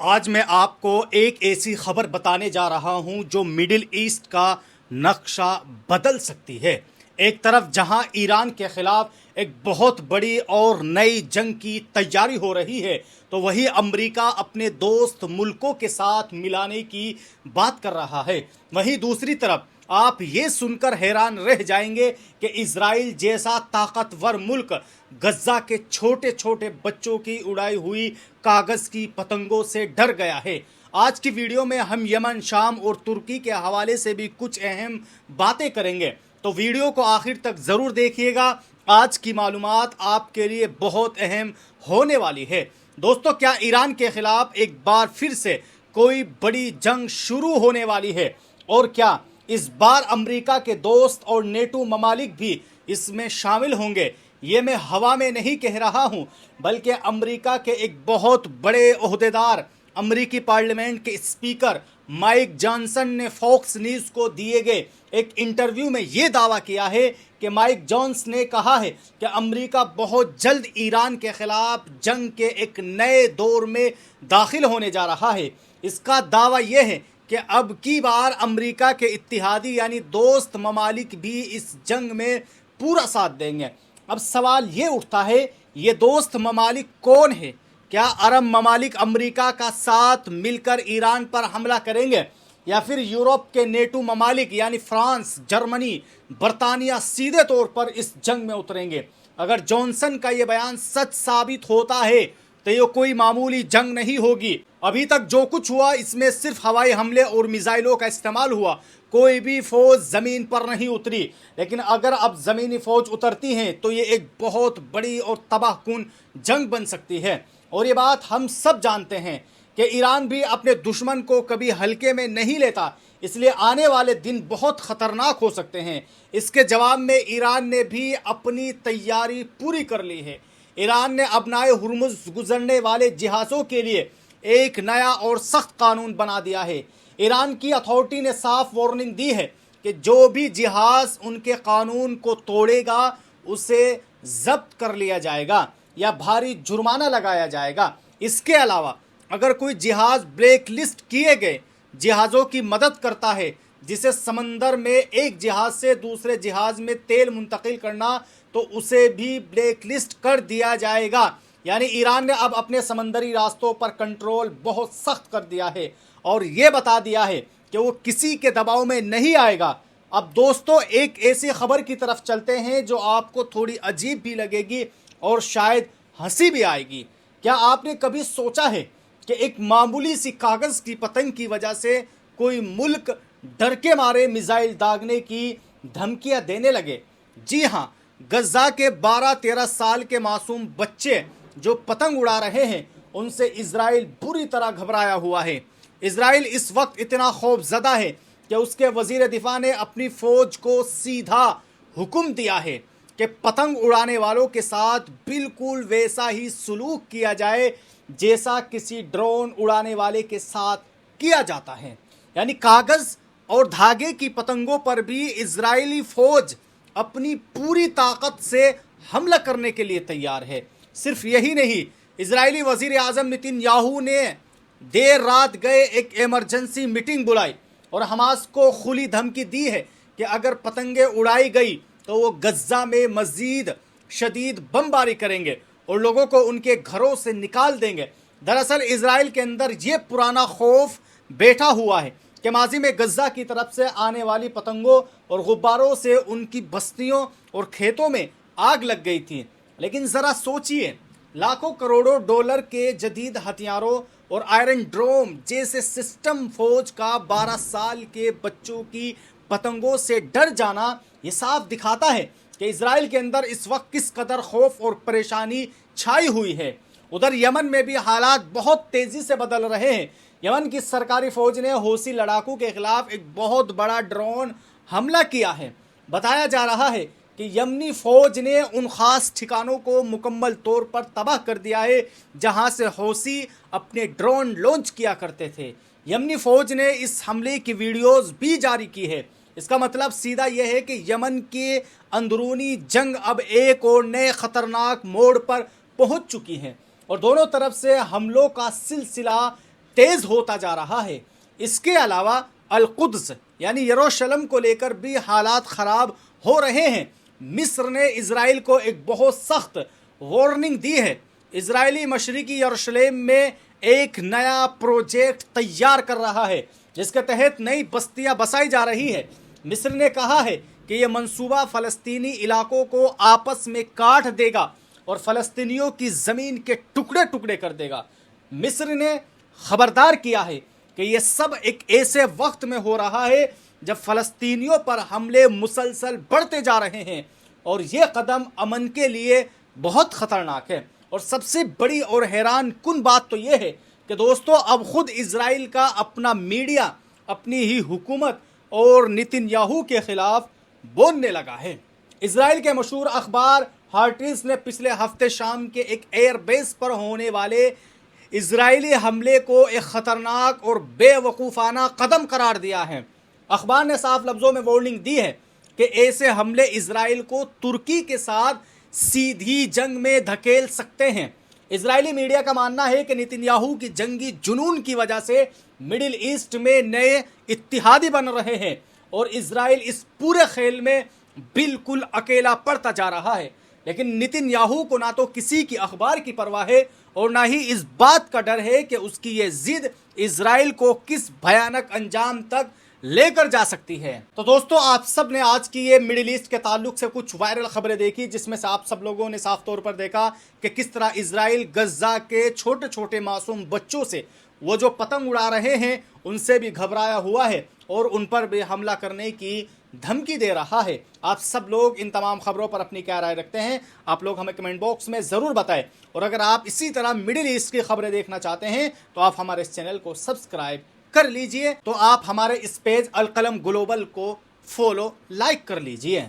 आज मैं आपको एक ऐसी खबर बताने जा रहा हूं जो मिडिल ईस्ट का नक्शा बदल सकती है। एक तरफ जहां ईरान के खिलाफ एक बहुत बड़ी और नई जंग की तैयारी हो रही है, तो वहीं अमेरिका अपने दोस्त मुल्कों के साथ मिलाने की बात कर रहा है। वहीं दूसरी तरफ आप ये सुनकर हैरान रह जाएंगे कि इजराइल जैसा ताकतवर मुल्क गज्जा के छोटे छोटे बच्चों की उड़ाई हुई कागज की पतंगों से डर गया है। आज की वीडियो में हम यमन, शाम और तुर्की के हवाले से भी कुछ अहम बातें करेंगे, तो वीडियो को आखिर तक ज़रूर देखिएगा। आज की मालूमात आपके लिए बहुत अहम होने वाली है। दोस्तों, क्या ईरान के खिलाफ एक बार फिर से कोई बड़ी जंग शुरू होने वाली है? और क्या इस बार अमेरिका के दोस्त और नेटो ममालिक भी इसमें शामिल होंगे? ये मैं हवा में नहीं कह रहा हूं, बल्कि अमेरिका के एक बहुत बड़े ओहदेदार, अमेरिकी पार्लियामेंट के स्पीकर माइक जॉनसन ने फॉक्स न्यूज़ को दिए गए एक इंटरव्यू में ये दावा किया है कि माइक जॉनसन ने कहा है कि अमेरिका बहुत जल्द ईरान के खिलाफ जंग के एक नए दौर में दाखिल होने जा रहा है। इसका दावा यह है कि अब की बार अमेरिका के इत्तेहादी यानी दोस्त ममालिक भी इस जंग में पूरा साथ देंगे। अब सवाल ये उठता है, ये दोस्त ममालिक कौन है? क्या अरब ममालिक अमेरिका का साथ मिलकर ईरान पर हमला करेंगे, या फिर यूरोप के नेटो ममालिक यानी फ्रांस, जर्मनी, बरतानिया सीधे तौर पर इस जंग में उतरेंगे? अगर जॉनसन का ये बयान सच साबित होता है तो ये कोई मामूली जंग नहीं होगी। अभी तक जो कुछ हुआ इसमें सिर्फ हवाई हमले और मिसाइलों का इस्तेमाल हुआ, कोई भी फौज ज़मीन पर नहीं उतरी। लेकिन अगर अब ज़मीनी फौज उतरती हैं तो ये एक बहुत बड़ी और तबाहकुन जंग बन सकती है। और ये बात हम सब जानते हैं कि ईरान भी अपने दुश्मन को कभी हल्के में नहीं लेता, इसलिए आने वाले दिन बहुत ख़तरनाक हो सकते हैं। इसके जवाब में ईरान ने भी अपनी तैयारी पूरी कर ली है। ईरान ने अपनाए हुर्मुज़ गुजरने वाले जहाज़ों के लिए एक नया और सख्त कानून बना दिया है। ईरान की अथॉरिटी ने साफ वार्निंग दी है कि जो भी जहाज़ उनके कानून को तोड़ेगा उसे जब्त कर लिया जाएगा या भारी जुर्माना लगाया जाएगा। इसके अलावा अगर कोई जहाज़ ब्लैक लिस्ट किए गए जहाज़ों की मदद करता है, जिसे समंदर में एक जहाज़ से दूसरे जहाज़ में तेल मुंतकिल करना, तो उसे भी ब्लैक लिस्ट कर दिया जाएगा। यानी ईरान ने अब अपने समंदरी रास्तों पर कंट्रोल बहुत सख्त कर दिया है और ये बता दिया है कि वो किसी के दबाव में नहीं आएगा। अब दोस्तों, एक ऐसी खबर की तरफ चलते हैं जो आपको थोड़ी अजीब भी लगेगी और शायद हंसी भी आएगी। क्या आपने कभी सोचा है कि एक मामूली सी कागज़ की पतंग की वजह से कोई मुल्क डर के मारे मिसाइल दागने की धमकियां देने लगे? जी हाँ, गज्जा के 12-13 साल के मासूम बच्चे जो पतंग उड़ा रहे हैं, उनसे इजराइल बुरी तरह घबराया हुआ है। इजराइल इस वक्त इतना खौफजदा है कि उसके वजीर दिफा ने अपनी फ़ौज को सीधा हुक्म दिया है कि पतंग उड़ाने वालों के साथ बिल्कुल वैसा ही सलूक किया जाए जैसा किसी ड्रोन उड़ाने वाले के साथ किया जाता है। यानी कागज़ और धागे की पतंगों पर भी इजरायली फ़ौज अपनी पूरी ताकत से हमला करने के लिए तैयार है। सिर्फ यही नहीं, इजरायली वज़ीर आज़म नेतन्याहू ने देर रात गए एक इमरजेंसी मीटिंग बुलाई और हमास को खुली धमकी दी है कि अगर पतंगें उड़ाई गई तो वो गज्जा में मज़ीद शदीद बमबारी करेंगे और लोगों को उनके घरों से निकाल देंगे। दरअसल इजराइल के अंदर ये पुराना खौफ बैठा हुआ है कि माजी में गज्जा की तरफ से आने वाली पतंगों और गुब्बारों से उनकी बस्तियों और खेतों में आग लग गई थी। लेकिन ज़रा सोचिए, लाखों करोड़ों डॉलर के जदीद हथियारों और आयरन ड्रोम जैसे सिस्टम फौज का 12 साल के बच्चों की पतंगों से डर जाना, ये साफ दिखाता है कि इजराइल के अंदर इस वक्त किस कदर खौफ और परेशानी छाई हुई है। उधर यमन में भी हालात बहुत तेज़ी से बदल रहे हैं। यमन की सरकारी फ़ौज ने हौसी लड़ाकू के खिलाफ एक बहुत बड़ा ड्रोन हमला किया है। बताया जा रहा है कि यमनी फ़ौज ने उन ख़ास ठिकानों को मुकम्मल तौर पर तबाह कर दिया है जहां से हौसी अपने ड्रोन लॉन्च किया करते थे। यमनी फ़ौज ने इस हमले की वीडियोज़ भी जारी की है। इसका मतलब सीधा यह है कि यमन के अंदरूनी जंग अब एक और नए ख़तरनाक मोड़ पर पहुंच चुकी है और दोनों तरफ से हमलों का सिलसिला तेज होता जा रहा है। इसके अलावा अल-कुद्स यानी यरूशलेम को लेकर भी हालात ख़राब हो रहे हैं। मिस्र ने इजराइल को एक बहुत सख्त वार्निंग दी है। इजरायली मशरिकी यरूशलेम में एक नया प्रोजेक्ट तैयार कर रहा है जिसके तहत नई बस्तियां बसाई जा रही है। मिस्र ने कहा है कि यह मंसूबा फ़लस्तीनी इलाकों को आपस में काट देगा और फ़लस्तीनियों की ज़मीन के टुकड़े टुकड़े कर देगा। मिस्र ने खबरदार किया है कि यह सब एक ऐसे वक्त में हो रहा है जब फ़लस्तीनियों पर हमले मुसलसल बढ़ते जा रहे हैं और ये कदम अमन के लिए बहुत ख़तरनाक है। और सबसे बड़ी और हैरान कुन बात तो ये है कि दोस्तों अब खुद इजराइल का अपना मीडिया अपनी ही हुकूमत और नेतन्याहू के खिलाफ बोलने लगा है। इजराइल के मशहूर अखबार हार्टिस ने पिछले हफ्ते शाम के एक एयरबेस पर होने वाले इजरायली हमले को एक ख़तरनाक और बेवकूफ़ाना कदम करार दिया है। अखबार ने साफ लफ्ज़ों में वार्निंग दी है कि ऐसे हमले इजराइल को तुर्की के साथ सीधी जंग में धकेल सकते हैं। इजरायली मीडिया का मानना है कि नेतन्याहू की जंगी जुनून की वजह से मिडिल ईस्ट में नए इत्तिहादी बन रहे हैं और इजराइल इस पूरे खेल में बिल्कुल अकेला पड़ता जा रहा है। लेकिन नेतन्याहू को ना तो किसी की अखबार की परवाह है और ना ही इस बात का डर है कि उसकी ये जिद इजराइल को किस भयानक अंजाम तक लेकर जा सकती है। तो दोस्तों आप सब ने आज की ये मिडिल ईस्ट के ताल्लुक से कुछ वायरल खबरें देखी जिसमें से आप सब लोगों ने साफ तौर पर देखा कि किस तरह इजराइल गज्जा के छोटे छोटे मासूम बच्चों से वो जो पतंग उड़ा रहे हैं उनसे भी घबराया हुआ है और उन पर भी हमला करने की धमकी दे रहा है। आप सब लोग इन तमाम खबरों पर अपनी क्या राय रखते हैं आप लोग हमें कमेंट बॉक्स में ज़रूर बताएं। और अगर आप इसी तरह मिडिल ईस्ट की खबरें देखना चाहते हैं तो आप हमारे इस चैनल को सब्सक्राइब कर लीजिए। तो आप हमारे इस पेज अल कलम ग्लोबल को फॉलो लाइक कर लीजिए।